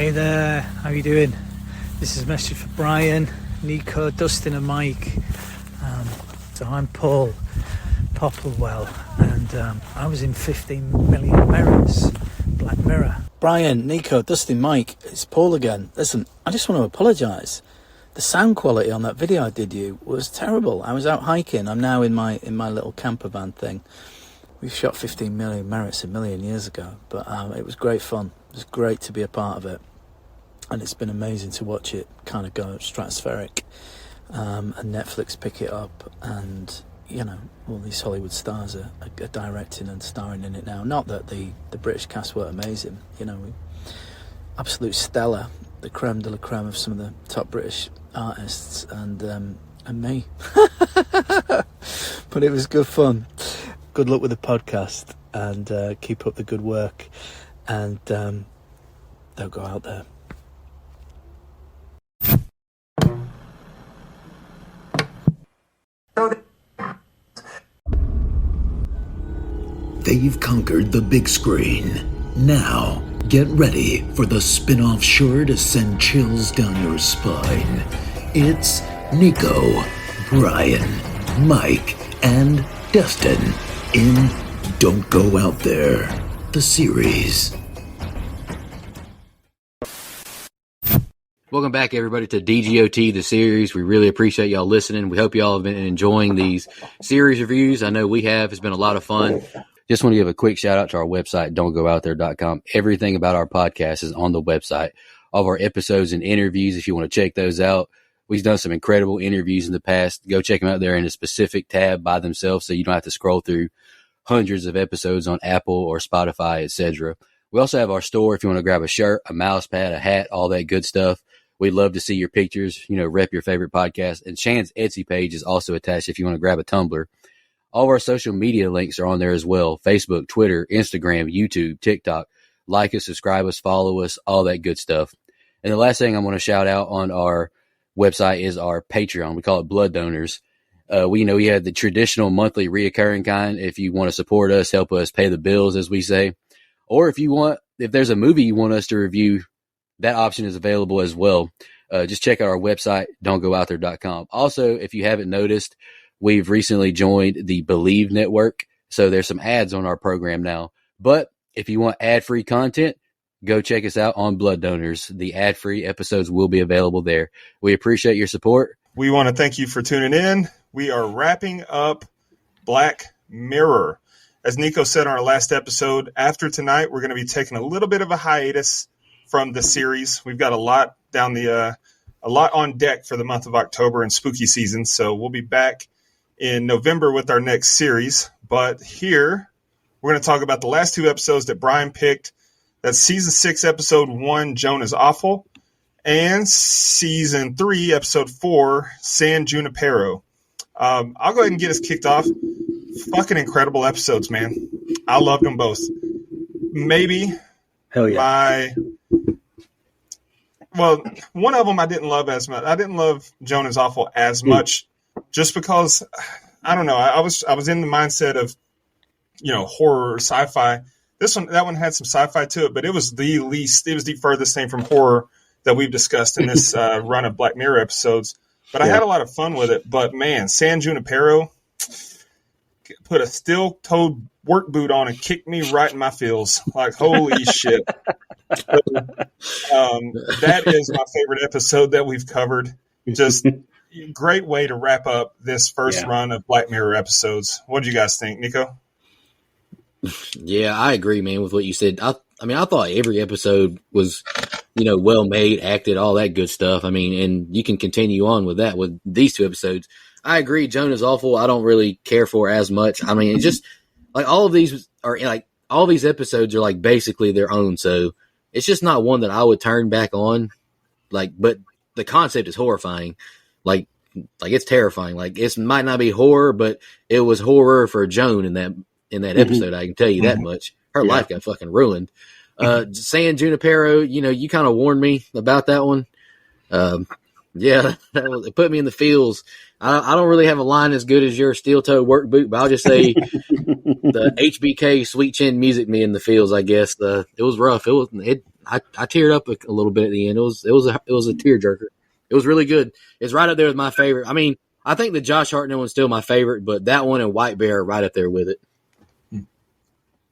Hey there, how you doing? This is a message for Brian, Nico, Dustin and Mike. So I'm Paul Popplewell, and I was in 15 Million Mirrors, Black Mirror. Brian, Nico, Dustin, Mike, it's Paul again. Listen, I just want to apologise. The sound quality on that video I did you was terrible. I was out hiking. I'm now in my little camper van thing. We shot 15 Million Merits a million years ago, but it was great fun. It was great to be a part of it, and it's been amazing to watch it kind of go stratospheric, and Netflix pick it up, and you know, all these Hollywood stars are directing and starring in it now. Not that the British cast were amazing, you know, absolute stellar, the creme de la creme of some of the top British artists, and me. But it was good fun. Good luck with the podcast, and keep up the good work, and don't go out there. They've conquered the big screen. Now, get ready for the spin-off sure to send chills down your spine. It's Nico, Brian, Mike, and Dustin in Don't Go Out There, the series. Welcome back, everybody, to DGOT, the series. We really appreciate y'all listening. We hope y'all have been enjoying these series reviews. I know we have. It's been a lot of fun. Just want to give a quick shout out to our website, don'tgoouthere.com. Everything about our podcast is on the website. All of our episodes and interviews, if you want to check those out. We've done some incredible interviews in the past. Go check them out there in a specific tab by themselves, so you don't have to scroll through hundreds of episodes on Apple or Spotify, etc. We also have our store if you want to grab a shirt, a mouse pad, a hat, all that good stuff. We'd love to see your pictures, you know, rep your favorite podcast. And Shan's Etsy page is also attached if you want to grab a tumbler. All of our social media links are on there as well. Facebook, Twitter, Instagram, YouTube, TikTok. Like us, subscribe us, follow us, all that good stuff. And the last thing I want to shout out on our website is our Patreon. We call it Blood Donors. We have the traditional monthly reoccurring kind. If you want to support us, help us pay the bills, as we say. Or if there's a movie you want us to review, that option is available as well. Just check out our website, don'tgoouthere.com. Also, if you haven't noticed, we've recently joined the Believe Network. So there's some ads on our program now. But if you want ad-free content, go check us out on Blood Donors. The ad-free episodes will be available there. We appreciate your support. We want to thank you for tuning in. We are wrapping up Black Mirror. As Nico said on our last episode, after tonight, we're going to be taking a little bit of a hiatus from the series. We've got a lot on deck for the month of October and spooky season. So we'll be back in November with our next series. But here, we're going to talk about the last two episodes that Brian picked. That's season 6, episode 1, Joan is Awful, and season 3, episode 4, San Junipero. I'll go ahead and get us kicked off. Fucking incredible episodes, man. I loved them both. Maybe Hell yeah. One of them I didn't love as much. I didn't love Joan is Awful as much, just because, I don't know. I was in the mindset of, you know, horror or sci-fi. That one had some sci-fi to it, but it was the furthest thing from horror that we've discussed in this run of Black Mirror episodes. But I had a lot of fun with it. But man, San Junipero put a steel-toed work boot on and kicked me right in my feels. Like, holy shit. That is my favorite episode that we've covered. Just great way to wrap up this first run of Black Mirror episodes. What do you guys think, Nico? Yeah, I agree, man, with what you said. I thought every episode was, you know, well made, acted, all that good stuff. I mean, and you can continue on with that with these two episodes. I agree, Joan is Awful. I don't really care for as much. I mean, it's just like all these episodes are like basically their own. So it's just not one that I would turn back on. Like, but the concept is horrifying. Like it's terrifying. Like, it might not be horror, but it was horror for Joan in that episode. I can tell you that much. Her life got fucking ruined. San Junipero, you know, you kind of warned me about that one. It put me in the feels. I don't really have a line as good as your steel-toe work boot, but I'll just say the HBK Sweet Chin music me in the feels, I guess. It was rough. I teared up a little bit at the end. It was a tearjerker. It was really good. It's right up there with my favorite. I mean, I think the Josh Hartnett one's still my favorite, but that one and White Bear are right up there with it.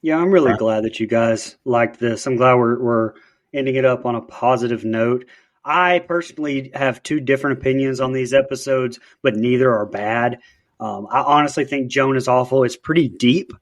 Yeah, I'm really glad that you guys liked this. I'm glad we're ending it up on a positive note. I personally have two different opinions on these episodes, but neither are bad. I honestly think Joan is awful. It's pretty deep,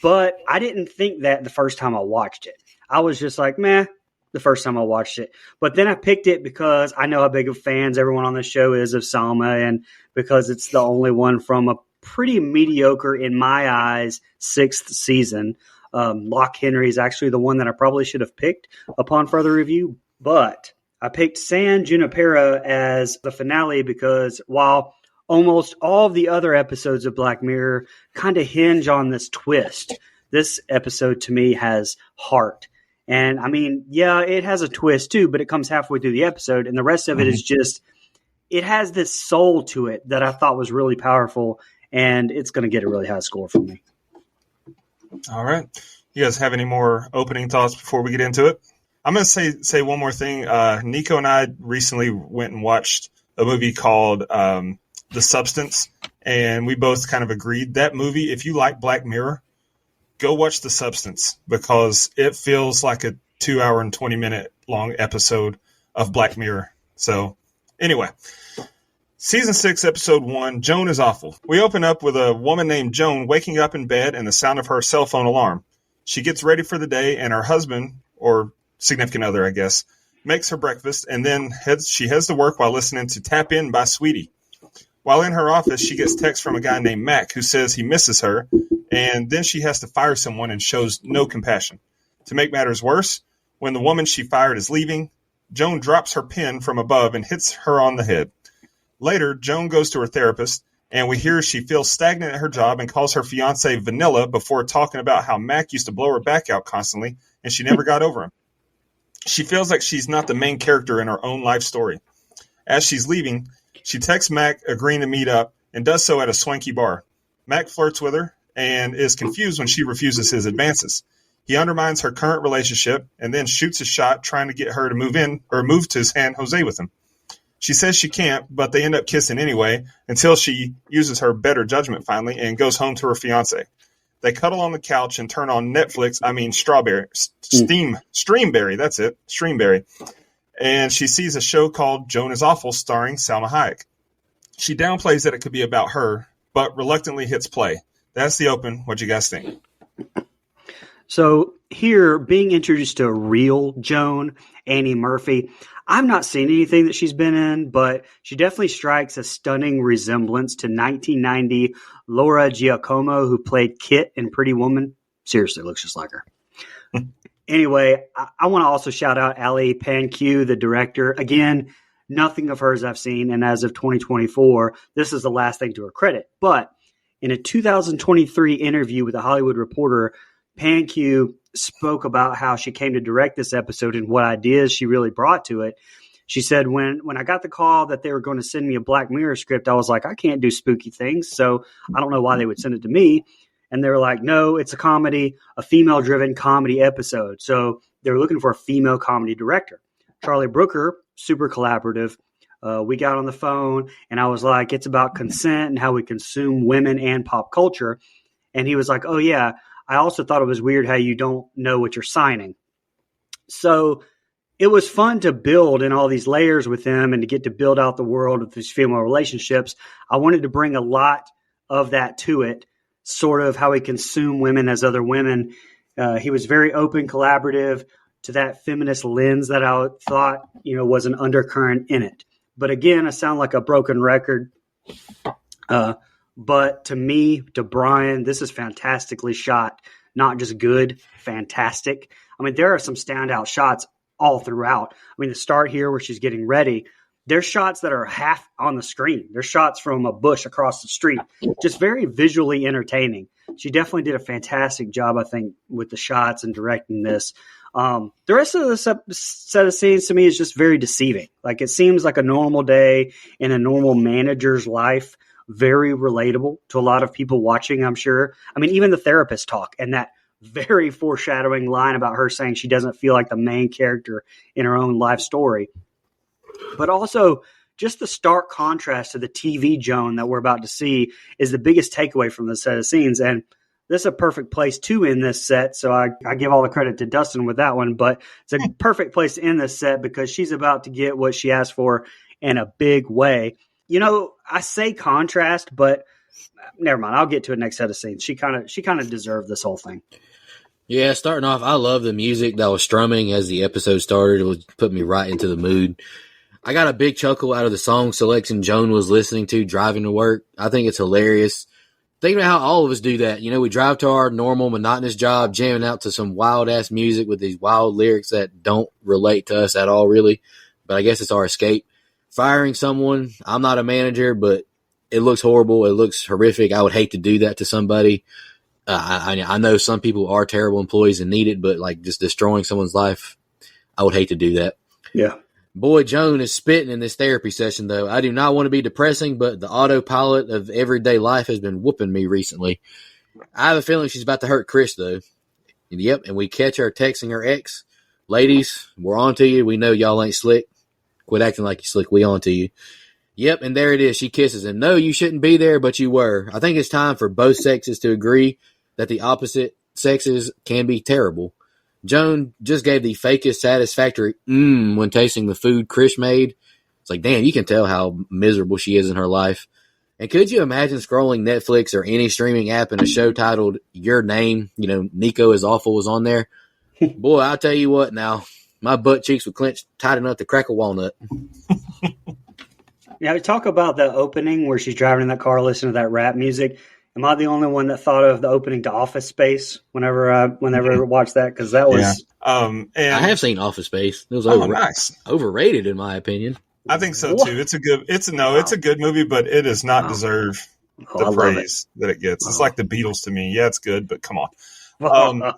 but I didn't think that the first time I watched it. I was just like, meh, the first time I watched it. But then I picked it because I know how big of fans everyone on the show is of Salma, and because it's the only one from a pretty mediocre, in my eyes, 6th season. Lock Henry is actually the one that I probably should have picked upon further review, but I picked San Junipero as the finale because while almost all of the other episodes of Black Mirror kind of hinge on this twist, this episode to me has heart. And I mean, yeah, it has a twist too, but it comes halfway through the episode, and the rest of it is just, it has this soul to it that I thought was really powerful, and it's going to get a really high score from me. All right. You guys have any more opening thoughts before we get into it? I'm going to say one more thing. Nico and I recently went and watched a movie called The Substance, and we both kind of agreed that movie, if you like Black Mirror, go watch The Substance because it feels like a 2 hour and 20-minute long episode of Black Mirror. So anyway, Season 6, Episode 1, Joan is Awful. We open up with a woman named Joan waking up in bed and the sound of her cell phone alarm. She gets ready for the day, and her husband, or significant other, I guess, makes her breakfast, and then she heads to work while listening to Tap In by Sweetie. While in her office, she gets text from a guy named Mac who says he misses her, and then she has to fire someone and shows no compassion. To make matters worse, when the woman she fired is leaving, Joan drops her pen from above and hits her on the head. Later, Joan goes to her therapist, and we hear she feels stagnant at her job and calls her fiancé Vanilla before talking about how Mac used to blow her back out constantly, and she never got over him. She feels like she's not the main character in her own life story. As she's leaving, she texts Mac agreeing to meet up and does so at a swanky bar. Mac flirts with her and is confused when she refuses his advances. He undermines her current relationship and then shoots a shot trying to get her to move to San Jose with him. She says she can't, but they end up kissing anyway until she uses her better judgment finally and goes home to her fiancé. They cuddle on the couch and turn on Netflix. Streamberry. That's it. Streamberry. And she sees a show called Joan is Awful starring Salma Hayek. She downplays that it could be about her, but reluctantly hits play. That's the open. What do you guys think? So here, being introduced to a real Joan, Annie Murphy, I've not seen anything that she's been in, but she definitely strikes a stunning resemblance to 1990 Laura Giacomo, who played Kit in Pretty Woman. Seriously, looks just like her. Anyway, I want to also shout out Ali Panque, the director. Again, nothing of hers I've seen, and as of 2024, this is the last thing to her credit. But in a 2023 interview with a Hollywood Reporter, Panque spoke about how she came to direct this episode and what ideas she really brought to it. She said, when I got the call that they were going to send me a Black Mirror script, I was like, I can't do spooky things, so I don't know why they would send it to me. And they were like, no, it's a comedy, a female-driven comedy episode. So they were looking for a female comedy director. Charlie Brooker, super collaborative. We got on the phone, and I was like, it's about consent and how we consume women and pop culture. And he was like, oh, yeah, I also thought it was weird how you don't know what you're signing. So it was fun to build in all these layers with him and to get to build out the world of these female relationships. I wanted to bring a lot of that to it, sort of how we consume women as other women. He was very open, collaborative to that feminist lens that I thought, was an undercurrent in it. But again, I sound like a broken record. But to me, to Brian, this is fantastically shot. Not just good, fantastic. I mean, there are some standout shots all throughout. I mean, the start here where she's getting ready, there's shots that are half on the screen. There's shots from a bush across the street. Just very visually entertaining. She definitely did a fantastic job, I think, with the shots and directing this. The rest of the set of scenes to me is just very deceiving. Like, it seems like a normal day in a normal manager's life. Very relatable to a lot of people watching, I'm sure. I mean, even the therapist talk and that very foreshadowing line about her saying she doesn't feel like the main character in her own life story. But also, just the stark contrast to the TV Joan that we're about to see is the biggest takeaway from the set of scenes. And this is a perfect place to end this set. So I give all the credit to Dustin with that one. But it's a perfect place to end this set because she's about to get what she asked for in a big way. You know, I say contrast, but never mind. I'll get to it next set of scenes. She kind of deserved this whole thing. Yeah, starting off, I love the music that was strumming as the episode started. It was put me right into the mood. I got a big chuckle out of the song selection Joan was listening to driving to work. I think it's hilarious. Think about how all of us do that. You know, we drive to our normal, monotonous job, jamming out to some wild-ass music with these wild lyrics that don't relate to us at all, really. But I guess it's our escape. Firing someone, I'm not a manager, but it looks horrible. It looks horrific. I would hate to do that to somebody. I know some people are terrible employees and need it, but like just destroying someone's life, I would hate to do that. Yeah. Boy, Joan is spitting in this therapy session, though. I do not want to be depressing, but the autopilot of everyday life has been whooping me recently. I have a feeling she's about to hurt Chris, though. Yep, and we catch her texting her ex. Ladies, we're on to you. We know y'all ain't slick. Quit acting like you slick. We on to you. Yep, and there it is. She kisses him. No, you shouldn't be there, but you were. I think it's time for both sexes to agree that the opposite sexes can be terrible. Joan just gave the fakest satisfactory when tasting the food Chris made. It's like, damn, you can tell how miserable she is in her life. And could you imagine scrolling Netflix or any streaming app and a show titled Your Name, you know, Nico is Awful was on there? Boy, I'll tell you what now, my butt cheeks would clench tight enough to crack a walnut. Yeah, talk about the opening where she's driving in that car listening to that rap music. Am I the only one that thought of the opening to Office Space whenever I watched that? Because that was and I have seen Office Space. It was nice. Overrated in my opinion. I think so too. It's a good movie, but it does not deserve the praise that it gets. It's like the Beatles to me. Yeah, it's good, but come on.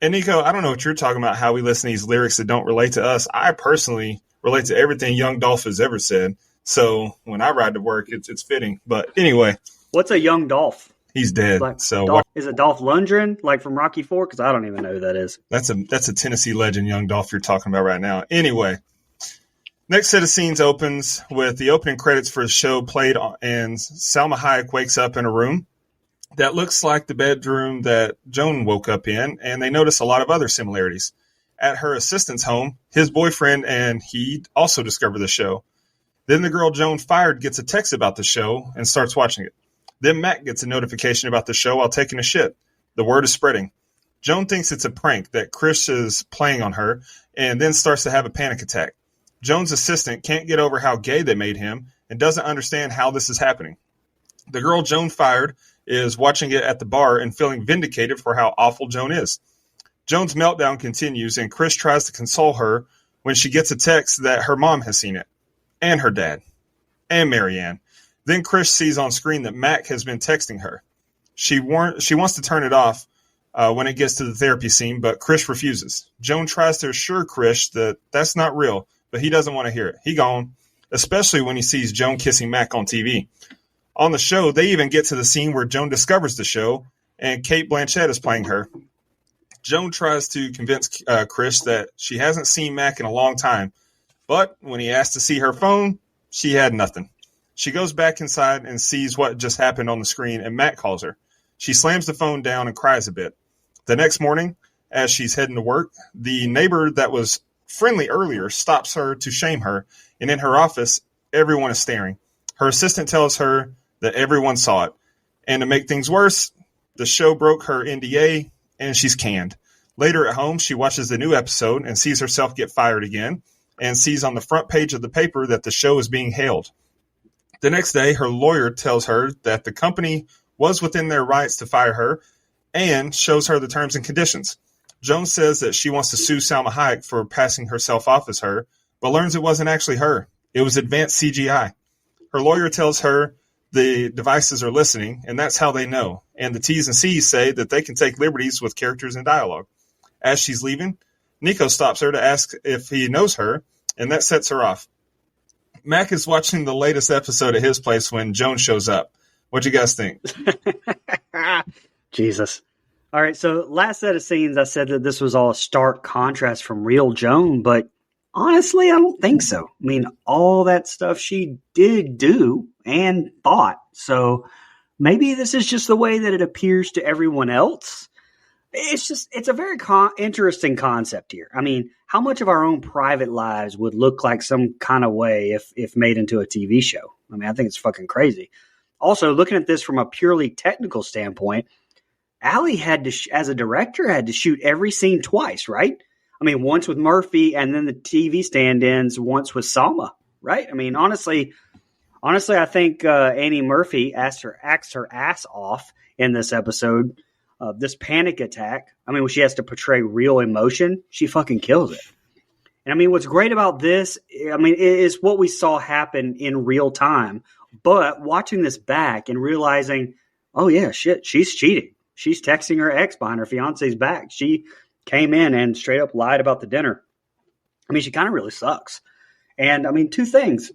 And Nico, I don't know what you're talking about, how we listen to these lyrics that don't relate to us. I personally relate to everything Young Dolph has ever said. So when I ride to work, it's fitting. But anyway. What's a young Dolph? He's dead. Like, so is it Dolph Lundgren, like from Rocky IV? Because I don't even know who that is. That's a Tennessee legend, Young Dolph, you're talking about right now. Anyway, next set of scenes opens with the opening credits for the show played, and Salma Hayek wakes up in a room that looks like the bedroom that Joan woke up in, and they notice a lot of other similarities. At her assistant's home, his boyfriend and he also discover the show. Then the girl Joan fired gets a text about the show and starts watching it. Then Matt gets a notification about the show while taking a shit. The word is spreading. Joan thinks it's a prank that Chris is playing on her and then starts to have a panic attack. Joan's assistant can't get over how gay they made him and doesn't understand how this is happening. The girl Joan fired is watching it at the bar and feeling vindicated for how awful Joan is. Joan's meltdown continues, and Chris tries to console her when she gets a text that her mom has seen it, and her dad, and Marianne. Then Chris sees on screen that Mac has been texting her. She wants to turn it off when it gets to the therapy scene, but Chris refuses. Joan tries to assure Chris that that's not real, but he doesn't want to hear it. He gone, especially when he sees Joan kissing Mac on TV. On the show, they even get to the scene where Joan discovers the show, and Kate Blanchett is playing her. Joan tries to convince Chris that she hasn't seen Mac in a long time, but when he asks to see her phone, she had nothing. She goes back inside and sees what just happened on the screen, and Matt calls her. She slams the phone down and cries a bit. The next morning, as she's heading to work, the neighbor that was friendly earlier stops her to shame her, and in her office, everyone is staring. Her assistant tells her that everyone saw it, and to make things worse, the show broke her NDA, and she's canned. Later at home, she watches the new episode and sees herself get fired again, and sees on the front page of the paper that the show is being hailed. The next day, her lawyer tells her that the company was within their rights to fire her and shows her the terms and conditions. Joan says that she wants to sue Salma Hayek for passing herself off as her, but learns it wasn't actually her. It was advanced CGI. Her lawyer tells her the devices are listening, and that's how they know. And the T's and C's say that they can take liberties with characters and dialogue. As she's leaving, Nico stops her to ask if he knows her, and that sets her off. Mac is watching the latest episode at his place when Joan shows up. What'd you guys think? Jesus. All right, so last set of scenes, I said that this was all a stark contrast from real Joan, but honestly, I don't think so. I mean, all that stuff she did do and thought. So maybe this is just the way that it appears to everyone else. It's a very interesting concept here. I mean, how much of our own private lives would look like some kind of way if made into a TV show? I mean, I think it's fucking crazy. Also, looking at this from a purely technical standpoint, Allie had to, as a director, had to shoot every scene twice, right? I mean, once with Murphy and then the TV stand-ins once with Salma, right? I mean, honestly, I think Annie Murphy acts her ass off in this episode. This panic attack, I mean, when she has to portray real emotion, she fucking kills it. And I mean, what's great about this, I mean, is what we saw happen in real time. But watching this back and realizing, oh yeah, shit, she's cheating. She's texting her ex behind her fiance's back. She came in and straight up lied about the dinner. I mean, she kind of really sucks. And I mean, two things.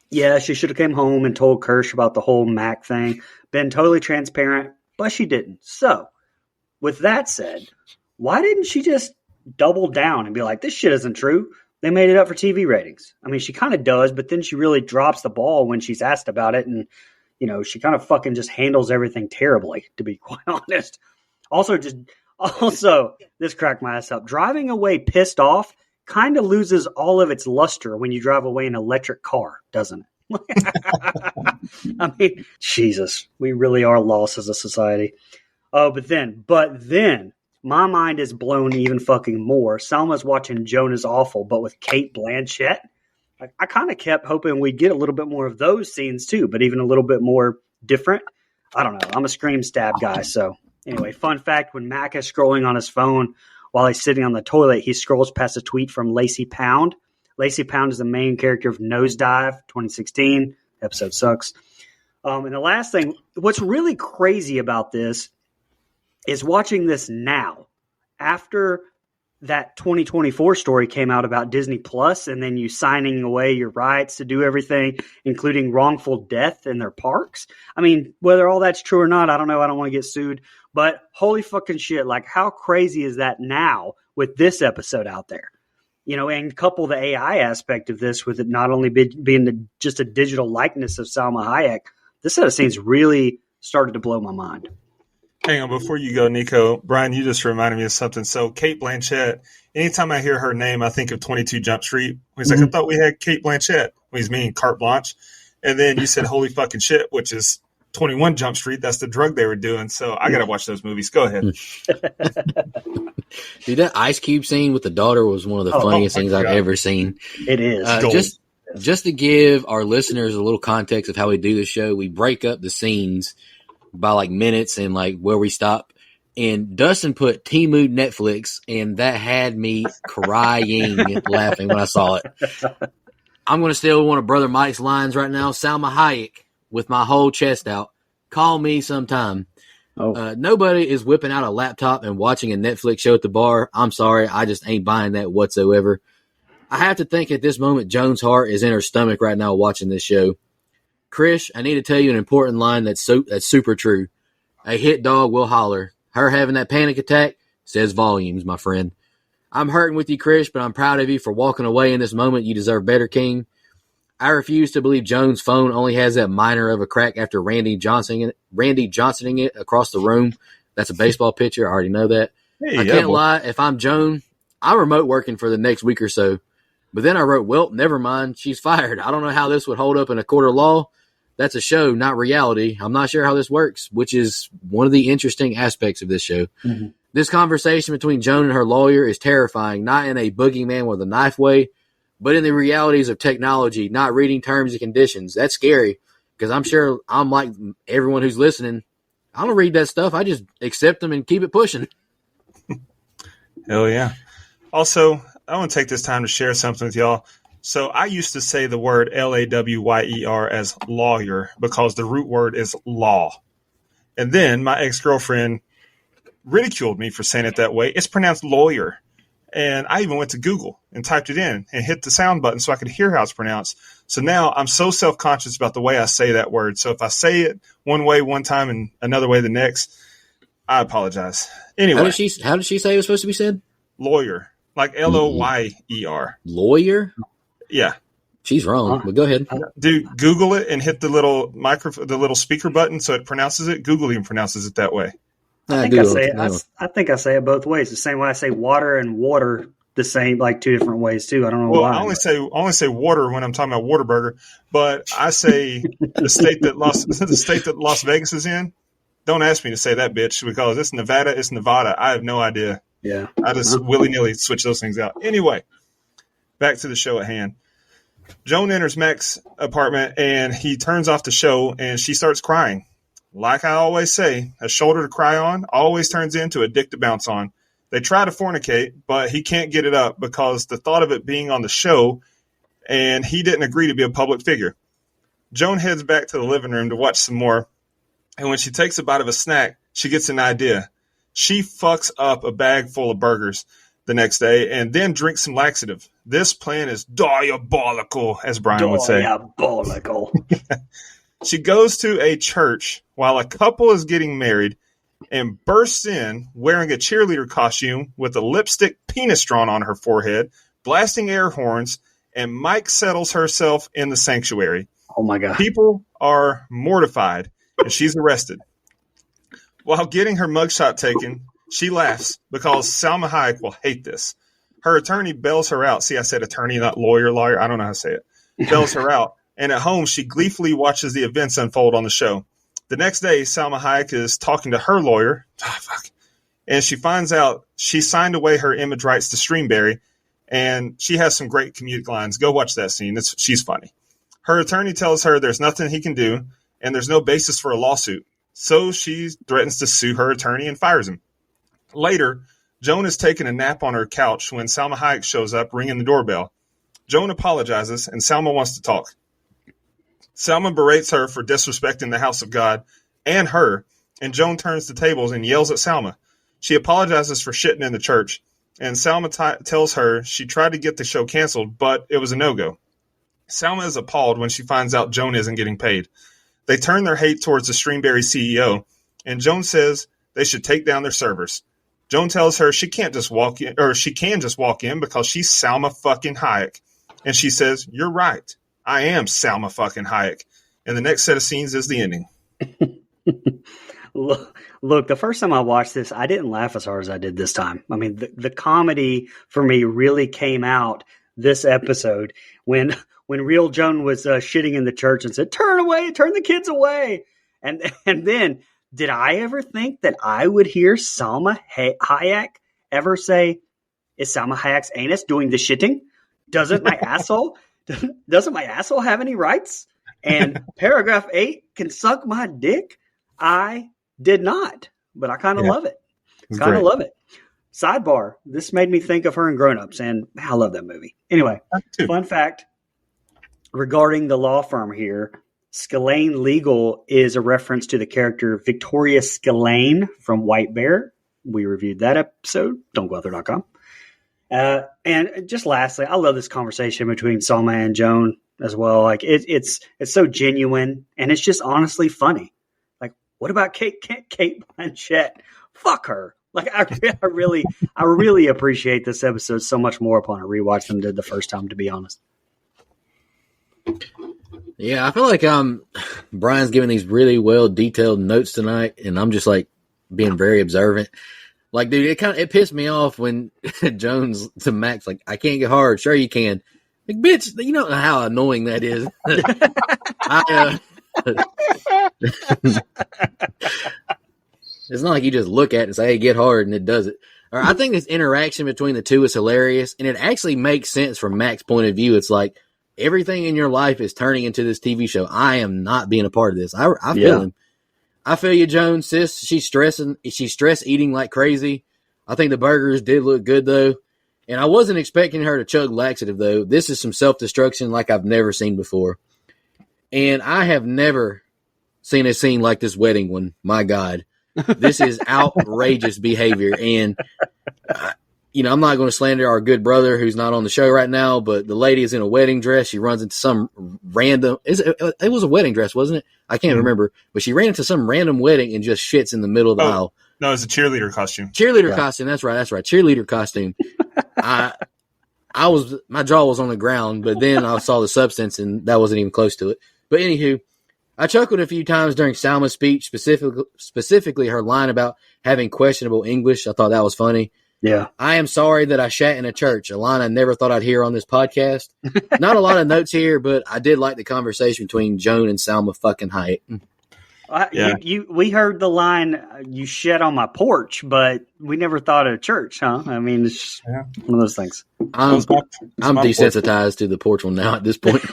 Yeah, she should have came home and told Kirsch about the whole Mac thing, been totally transparent, but she didn't. So, with that said, why didn't she just double down and be like, this shit isn't true? They made it up for TV ratings. I mean, she kind of does, but then she really drops the ball when she's asked about it. And, you know, she kind of fucking just handles everything terribly, to be quite honest. Also, this cracked my ass up. Driving away pissed off kind of loses all of its luster when you drive away in an electric car, doesn't it? I mean, Jesus, we really are lost as a society. Oh, but then, my mind is blown even fucking more. Selma's watching Joan is Awful, but with Kate Blanchett. I kind of kept hoping we'd get a little bit more of those scenes too, but even a little bit more different. I don't know. I'm a scream stab guy. So anyway, fun fact, when Mac is scrolling on his phone while he's sitting on the toilet, he scrolls past a tweet from Lacey Pound. Lacey Pound is the main character of Nosedive, 2016. Episode sucks. And the last thing, what's really crazy about this is watching this now, after that 2024 story came out about Disney Plus, and then you signing away your rights to do everything, including wrongful death in their parks. I mean, whether all that's true or not, I don't know. I don't want to get sued, but holy fucking shit. Like, how crazy is that now with this episode out there? You know, and couple the AI aspect of this with it not only being just a digital likeness of Salma Hayek, this set of scenes really started to blow my mind. Hang on, before you go, Nico, Brian, you just reminded me of something. So Kate Blanchett, anytime I hear her name, I think of 22 Jump Street. He's like, I thought we had Kate Blanchett. Well, he's meaning carte blanche. And then you said holy fucking shit, which is 21 Jump Street. That's the drug they were doing. So I got to watch those movies. Go ahead. Dude, that Ice Cube scene with the daughter was one of the funniest things I've ever seen. It is. Just to give our listeners a little context of how we do this show, we break up the scenes by like minutes and like where we stop. And Dustin put Temu Netflix, and that had me crying laughing when I saw it. I'm going to steal one of Brother Mike's lines right now. Salma Hayek, with my whole chest out. Call me sometime. Nobody is whipping out a laptop and watching a Netflix show at the bar. I'm sorry. I just ain't buying that whatsoever. I have to think at this moment, Joan's heart is in her stomach right now watching this show. Krish, I need to tell you an important line that's super true. A hit dog will holler. Her having that panic attack says volumes, my friend. I'm hurting with you, Krish, but I'm proud of you for walking away in this moment. You deserve better, King. I refuse to believe Joan's phone only has that minor of a crack after Randy Johnsoning it across the room. That's a baseball pitcher. I already know that. Hey, I can't lie. If I'm Joan, I'm remote working for the next week or so. But then I wrote, well, never mind. She's fired. I don't know how this would hold up in a court of law. That's a show, not reality. I'm not sure how this works, which is one of the interesting aspects of this show. Mm-hmm. This conversation between Joan and her lawyer is terrifying, not in a boogeyman with a knife way, but in the realities of technology, not reading terms and conditions. That's scary because I'm sure I'm like everyone who's listening. I don't read that stuff. I just accept them and keep it pushing. Hell yeah. Also, I want to take this time to share something with y'all. So I used to say the word Lawyer as lawyer because the root word is law. And then my ex-girlfriend ridiculed me for saying it that way. It's pronounced lawyer. And I even went to Google and typed it in and hit the sound button so I could hear how it's pronounced. So now I'm so self-conscious about the way I say that word. So if I say it one way one time and another way the next, I apologize. How Anyway, did she say it was supposed to be said? lawyer, like Loyer. Lawyer? Yeah. She's wrong, but go ahead. Dude, Google it and hit the little the little speaker button so it pronounces it. Google even pronounces it that way. I think I say it both ways. The same way I say water and water, the same, like two different ways too. I don't know why. I only say water when I'm talking about Whataburger, but I say the state that Las Vegas is in. Don't ask me to say that, bitch, because it's Nevada. It's Nevada. I have no idea. Yeah, I just willy nilly switch those things out. Anyway, back to the show at hand. Joan enters Mac's apartment and he turns off the show and she starts crying. Like I always say, a shoulder to cry on always turns into a dick to bounce on. They try to fornicate, but he can't get it up because the thought of it being on the show, and he didn't agree to be a public figure. Joan heads back to the living room to watch some more, and when she takes a bite of a snack, she gets an idea. She fucks up a bag full of burgers the next day and then drinks some laxative. This plan is diabolical, as Brian would say. Diabolical. She goes to a church while a couple is getting married and bursts in wearing a cheerleader costume with a lipstick penis drawn on her forehead, blasting air horns, and Mike settles herself in the sanctuary. Oh, my God. People are mortified, and she's arrested. While getting her mugshot taken, she laughs because Salma Hayek will hate this. Her attorney bails her out. See, I said attorney, not lawyer. I don't know how to say it. Bails her out. And at home, she gleefully watches the events unfold on the show. The next day, Salma Hayek is talking to her lawyer. And she finds out she signed away her image rights to Streamberry. And she has some great comedic lines. Go watch that scene. She's funny. Her attorney tells her there's nothing he can do. And there's no basis for a lawsuit. So she threatens to sue her attorney and fires him. Later, Joan is taking a nap on her couch when Salma Hayek shows up, ringing the doorbell. Joan apologizes, and Salma wants to talk. Salma berates her for disrespecting the house of God and her, and Joan turns the tables and yells at Salma. She apologizes for shitting in the church, and Salma tells her she tried to get the show canceled, but it was a no-go. Salma is appalled when she finds out Joan isn't getting paid. They turn their hate towards the Streamberry CEO, and Joan says they should take down their servers. Joan tells her she can't just walk in, or she can just walk in because she's Salma fucking Hayek. And she says, "You're right. I am Salma fucking Hayek." And the next set of scenes is the ending. Look, the first time I watched this, I didn't laugh as hard as I did this time. I mean, the comedy for me really came out this episode when real Joan was shitting in the church and said, "Turn the kids away." And then, did I ever think that I would hear Salma Hayek ever say, "Is Salma Hayek's anus doing the shitting? Doesn't my asshole have any rights? And paragraph 8 can suck my dick?" I did not, but I kind of love it. Kind of love it. Sidebar, this made me think of her in Grown Ups, and I love that movie. Anyway, fun fact regarding the law firm here, Scillane Legal is a reference to the character Victoria Scillane from White Bear. We reviewed that episode, don'tgooutthere.com. And just lastly, I love this conversation between Salma and Joan as well. Like it's so genuine, and it's just honestly funny. Like, what about Kate Blanchett? Fuck her. Like I really appreciate this episode so much more upon a rewatch than I did the first time, to be honest. Yeah, I feel like Brian's giving these really well detailed notes tonight, and I'm just like being very observant. Like, dude, it pissed me off when Jones to Max like, "I can't get hard." "Sure you can." Like, bitch, you know how annoying that is. It's not like you just look at it and say, "Hey, get hard," and it does it. Or I think this interaction between the two is hilarious, and it actually makes sense from Max's point of view. It's like everything in your life is turning into this TV show. I am not being a part of this. I feel him. I feel you, Joan, sis. She's stress eating like crazy. I think the burgers did look good, though. And I wasn't expecting her to chug laxative, though. This is some self-destruction like I've never seen before. And I have never seen a scene like this wedding one. My God. This is outrageous behavior. And, I'm not going to slander our good brother who's not on the show right now, but the lady is in a wedding dress. She runs into some random – it was a wedding dress, wasn't it? I can't remember. But she ran into some random wedding and just shits in the middle of the aisle. No, it's a cheerleader costume. Cheerleader costume. That's right. Cheerleader costume. My jaw was on the ground, but then I saw the substance and that wasn't even close to it. But anywho, I chuckled a few times during Salma's speech, specifically her line about having questionable English. I thought that was funny. Yeah. I am sorry that I shat in a church, a line I never thought I'd hear on this podcast. Not a lot of notes here, but I did like the conversation between Joan and Salma fucking Hayek. We heard the line, you shed on my porch, but we never thought of church, huh? I mean, it's just one of those things. I'm desensitized to the porch one now at this point.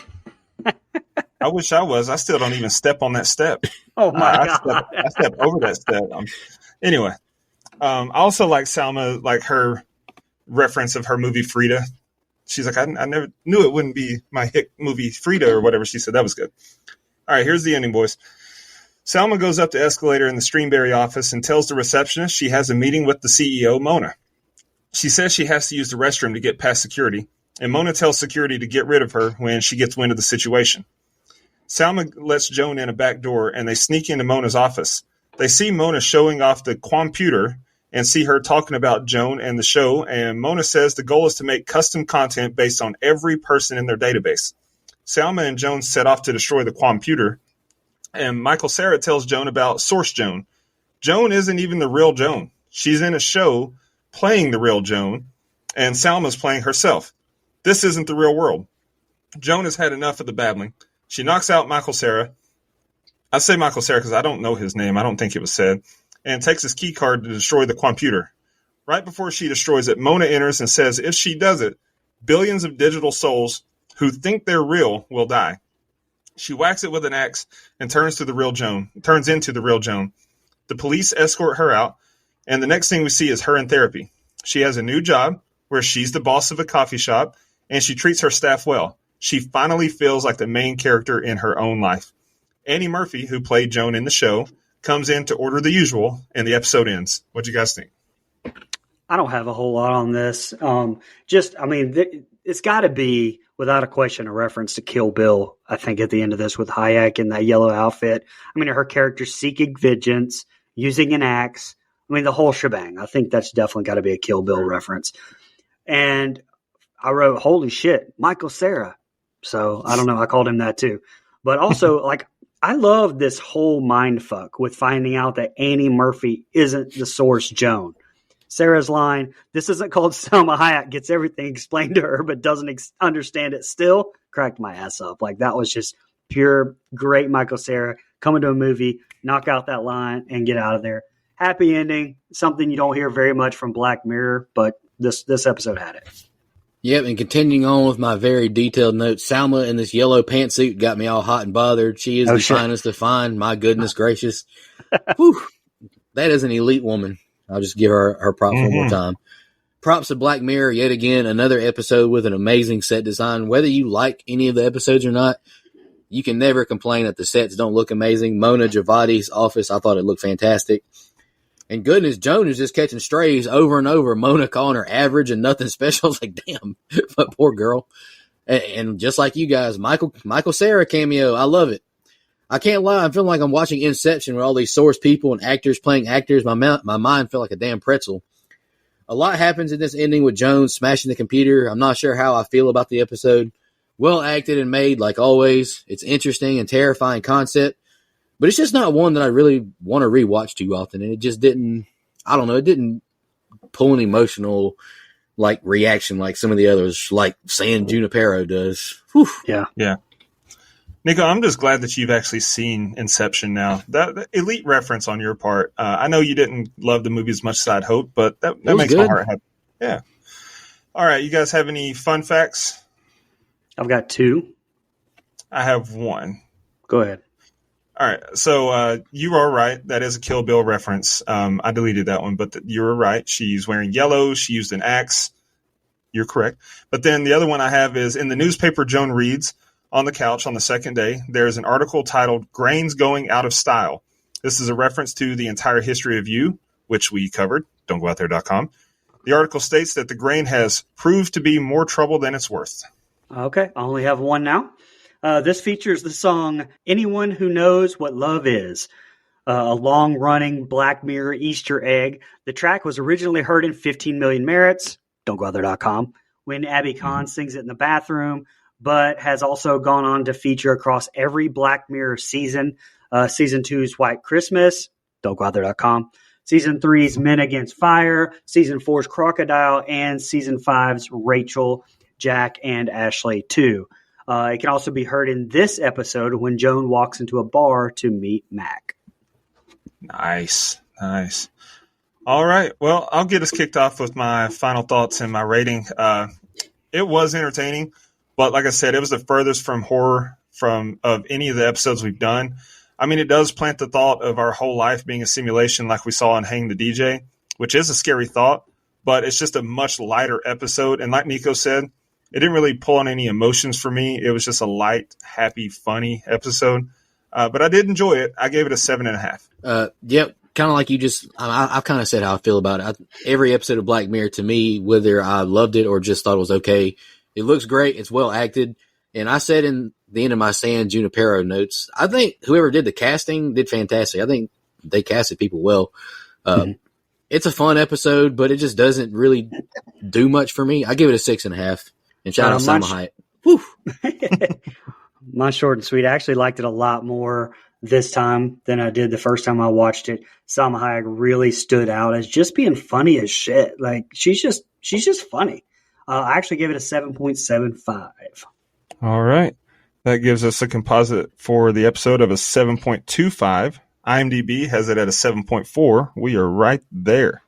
I wish I was. I still don't even step on that step. Oh, my God. I step over that step. Anyway, I also like Salma, like her reference of her movie Frida. She's like, I never knew it wouldn't be my hit movie Frida or whatever she said. That was good. All right, here's the ending, boys. Salma goes up the escalator in the Streamberry office and tells the receptionist she has a meeting with the CEO, Mona. She says she has to use the restroom to get past security, and Mona tells security to get rid of her when she gets wind of the situation. Salma lets Joan in a back door, and they sneak into Mona's office. They see Mona showing off the computer and see her talking about Joan and the show, and Mona says the goal is to make custom content based on every person in their database. Salma and Joan set off to destroy the computer, and Michael Cera tells Joan about Source Joan. Joan isn't even the real Joan. She's in a show playing the real Joan, and Salma's playing herself. This isn't the real world. Joan has had enough of the babbling. She knocks out Michael Cera. I say Michael Cera because I don't know his name. I don't think it was said. And takes his key card to destroy the computer. Right before she destroys it, Mona enters and says if she does it, billions of digital souls who think they're real will die. She whacks it with an axe and turns into the real Joan. The police escort her out, and the next thing we see is her in therapy. She has a new job where she's the boss of a coffee shop, and she treats her staff well. She finally feels like the main character in her own life. Annie Murphy, who played Joan in the show, comes in to order the usual, and the episode ends. What'd you guys think? I don't have a whole lot on this. It's got to be, without a question, a reference to Kill Bill, I think, at the end of this with Hayek in that yellow outfit. I mean, her character seeking vengeance, using an axe. I mean, the whole shebang. I think that's definitely got to be a Kill Bill reference. And I wrote, holy shit, Michael Cera. So I don't know. I called him that too. But also, I love this whole mind fuck with finding out that Annie Murphy isn't the Source Joan. Sarah's line, this isn't called Salma Hayek, gets everything explained to her, but doesn't understand it still, cracked my ass up. That was just pure, great Michael Cera coming to a movie, knock out that line, and get out of there. Happy ending, something you don't hear very much from Black Mirror, but this episode had it. Yep, and continuing on with my very detailed notes, Salma in this yellow pantsuit got me all hot and bothered. She is finest to find. My goodness gracious. Whew, that is an elite woman. I'll just give her props one more time. Props to Black Mirror, yet again, another episode with an amazing set design. Whether you like any of the episodes or not, you can never complain that the sets don't look amazing. Mona Javadi's office, I thought it looked fantastic. And goodness, Joan is just catching strays over and over. Mona calling her average and nothing special. I was like, damn, but poor girl. And just like you guys, Michael Cera cameo. I love it. I can't lie. I'm feeling like I'm watching Inception with all these Source people and actors playing actors. My mind felt like a damn pretzel. A lot happens in this ending with Joan smashing the computer. I'm not sure how I feel about the episode. Well acted and made like always. It's interesting and terrifying concept. But it's just not one that I really want to rewatch too often. And it just didn't, I don't know, it didn't pull an emotional reaction like some of the others, like San Junipero does. Whew. Yeah. Nico, I'm just glad that you've actually seen Inception now. That elite reference on your part. I know you didn't love the movie as much as I'd hoped, but that makes my heart happy. Yeah. All right. You guys have any fun facts? I've got two. I have one. Go ahead. All right, so you are right. That is a Kill Bill reference. I deleted that one, but you were right. She's wearing yellow. She used an axe. You're correct. But then the other one I have is in the newspaper Joan reads on the couch on the second day, there's an article titled Grains Going Out of Style. This is a reference to the entire history of you, which we covered, don'tgooutthere.com. The article states that the grain has proved to be more trouble than it's worth. Okay, I only have one now. This features the song Anyone Who Knows What Love Is. a long-running Black Mirror Easter egg. The track was originally heard in 15 Million Merits, don'tgooutthere.com, when Abby Khan sings it in the bathroom, but has also gone on to feature across every Black Mirror season. Season 2's White Christmas, don'tgooutthere.com. Season 3's Men Against Fire, Season 4's Crocodile, and Season 5's Rachel, Jack, and Ashley 2. It can also be heard in this episode when Joan walks into a bar to meet Mac. Nice. All right. Well, I'll get us kicked off with my final thoughts and my rating. It was entertaining, but like I said, it was the furthest from horror of any of the episodes we've done. I mean, it does plant the thought of our whole life being a simulation like we saw in Hang the DJ, which is a scary thought, but it's just a much lighter episode. And like Nico said, it didn't really pull on any emotions for me. It was just a light, happy, funny episode. But I did enjoy it. I gave it a 7.5. Yep. Kind of like you just, I've kind of said how I feel about it. Every episode of Black Mirror, to me, whether I loved it or just thought it was okay, it looks great. It's well acted. And I said in the end of my San Junipero notes, I think whoever did the casting did fantastic. I think they casted people well. It's a fun episode, but it just doesn't really do much for me. I give it a 6.5. And shout out Salma Hayek. Mine's short and sweet. I actually liked it a lot more this time than I did the first time I watched it. Salma Hayek really stood out as just being funny as shit. Like she's just funny. I actually gave it a 7.75. All right. That gives us a composite for the episode of a 7.25. IMDb has it at a 7.4. We are right there.